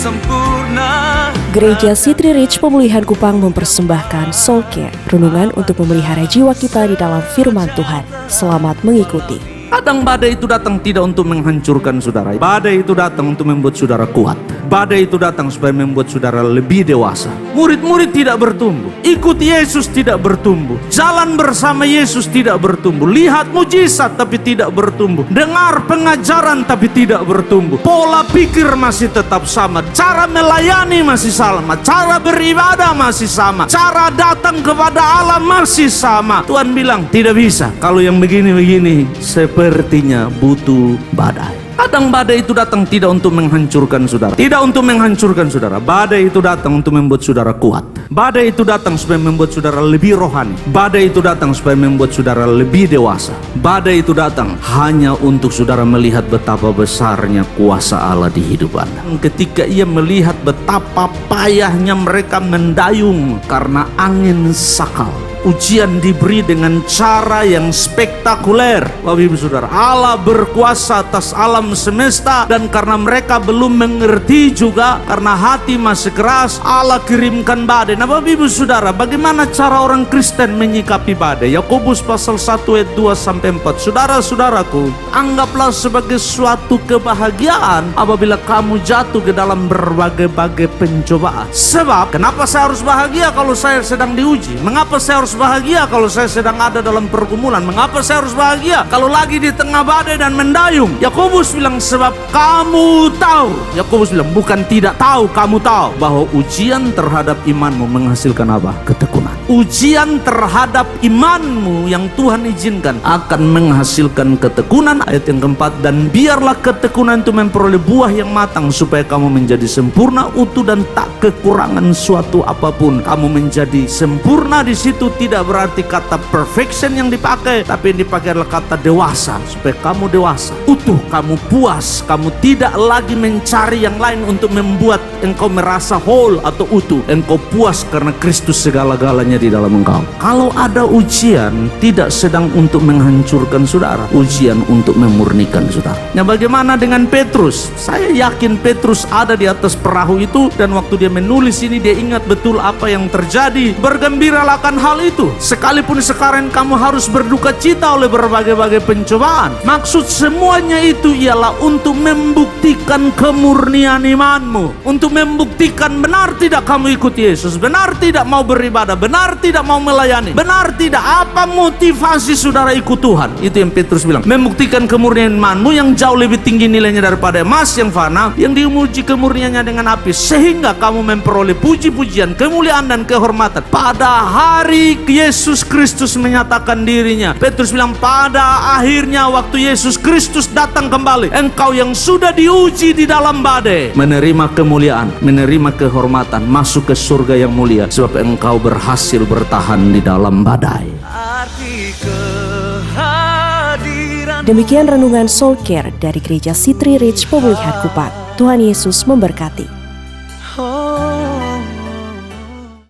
sempurna. Gereja City Reach Pemulihan Kupang mempersembahkan Soul Care, renungan untuk memelihara jiwa kita di dalam firman Tuhan. Selamat mengikuti. Kadang badai itu datang tidak untuk menghancurkan saudara. Badai itu datang untuk membuat saudara kuat. Badai itu datang supaya membuat saudara lebih dewasa. Murid-murid tidak bertumbuh. Ikut Yesus tidak bertumbuh. Jalan bersama Yesus tidak bertumbuh. Lihat mujizat tapi tidak bertumbuh. Dengar pengajaran tapi tidak bertumbuh. Pola pikir masih tetap sama. Cara melayani masih sama. Cara beribadah masih sama. Cara datang kepada Allah masih sama. Tuhan bilang tidak bisa. Kalau yang begini-begini sepertinya butuh badai. Kadang badai itu datang tidak untuk menghancurkan saudara. Tidak untuk menghancurkan saudara. Badai itu datang untuk membuat saudara kuat. Badai itu datang supaya membuat saudara lebih rohani. Badai itu datang supaya membuat saudara lebih dewasa. Badai itu datang hanya untuk saudara melihat betapa besarnya kuasa Allah di hidup Anda. Ketika ia melihat betapa payahnya mereka mendayung karena angin sakal. Ujian diberi dengan cara yang spektakuler. Bapak Ibu Saudara, Allah berkuasa atas alam semesta, dan karena mereka belum mengerti juga, karena hati masih keras, Allah kirimkan badai. Nah Bapak Ibu Saudara, bagaimana cara orang Kristen menyikapi badai? Yakobus pasal 1 ayat 2-4. Saudara-saudaraku, anggaplah sebagai suatu kebahagiaan apabila kamu jatuh ke dalam berbagai-bagai pencobaan. Sebab, kenapa saya harus bahagia kalau saya sedang diuji? Mengapa saya harus bahagia kalau saya sedang ada dalam pergumulan? Mengapa saya harus bahagia kalau lagi di tengah badai dan mendayung? Yakobus bilang sebab kamu tahu. Yakobus bilang bukan tidak tahu, kamu tahu bahwa ujian terhadap imanmu menghasilkan apa? Ketekunan. Ujian terhadap imanmu yang Tuhan izinkan akan menghasilkan ketekunan. Ayat yang keempat, dan biarlah ketekunan itu memperoleh buah yang matang supaya kamu menjadi sempurna, utuh dan tak kekurangan suatu apapun. Kamu menjadi sempurna di situ tidak berarti kata perfection yang dipakai, tapi yang dipakai adalah kata dewasa, supaya kamu dewasa, utuh, kamu puas, kamu tidak lagi mencari yang lain untuk membuat engkau merasa whole atau utuh. Engkau puas karena Kristus segala-galanya di dalam engkau. Kalau ada ujian, tidak sedang untuk menghancurkan saudara, ujian untuk memurnikan saudara. Nah bagaimana dengan Petrus? Saya yakin Petrus ada di atas perahu itu, dan waktu dia menulis ini dia ingat betul apa yang terjadi. Bergembiralah akan hal itu, sekalipun sekarang kamu harus berduka cita oleh berbagai-bagai pencobaan. Maksud semuanya itu ialah untuk membuktikan kemurnian imanmu, untuk membuktikan benar tidak kamu ikut Yesus, benar tidak mau beribadah, benar tidak mau melayani, benar tidak apa motivasi saudara ikut Tuhan. Itu yang Petrus bilang, membuktikan kemurnian imanmu yang jauh lebih tinggi nilainya daripada emas yang fana, yang diuji kemurniannya dengan api, sehingga kamu memperoleh puji-pujian, kemuliaan dan kehormatan pada hari Yesus Kristus menyatakan dirinya. Petrus bilang pada akhirnya waktu Yesus Kristus datang kembali, engkau yang sudah diuji di dalam badai menerima kemuliaan, menerima kehormatan, masuk ke surga yang mulia, sebab engkau berhasil bertahan di dalam badai. Demikian renungan Soul Care dari Gereja City Reach Pemulihan Kupang. Tuhan Yesus memberkati.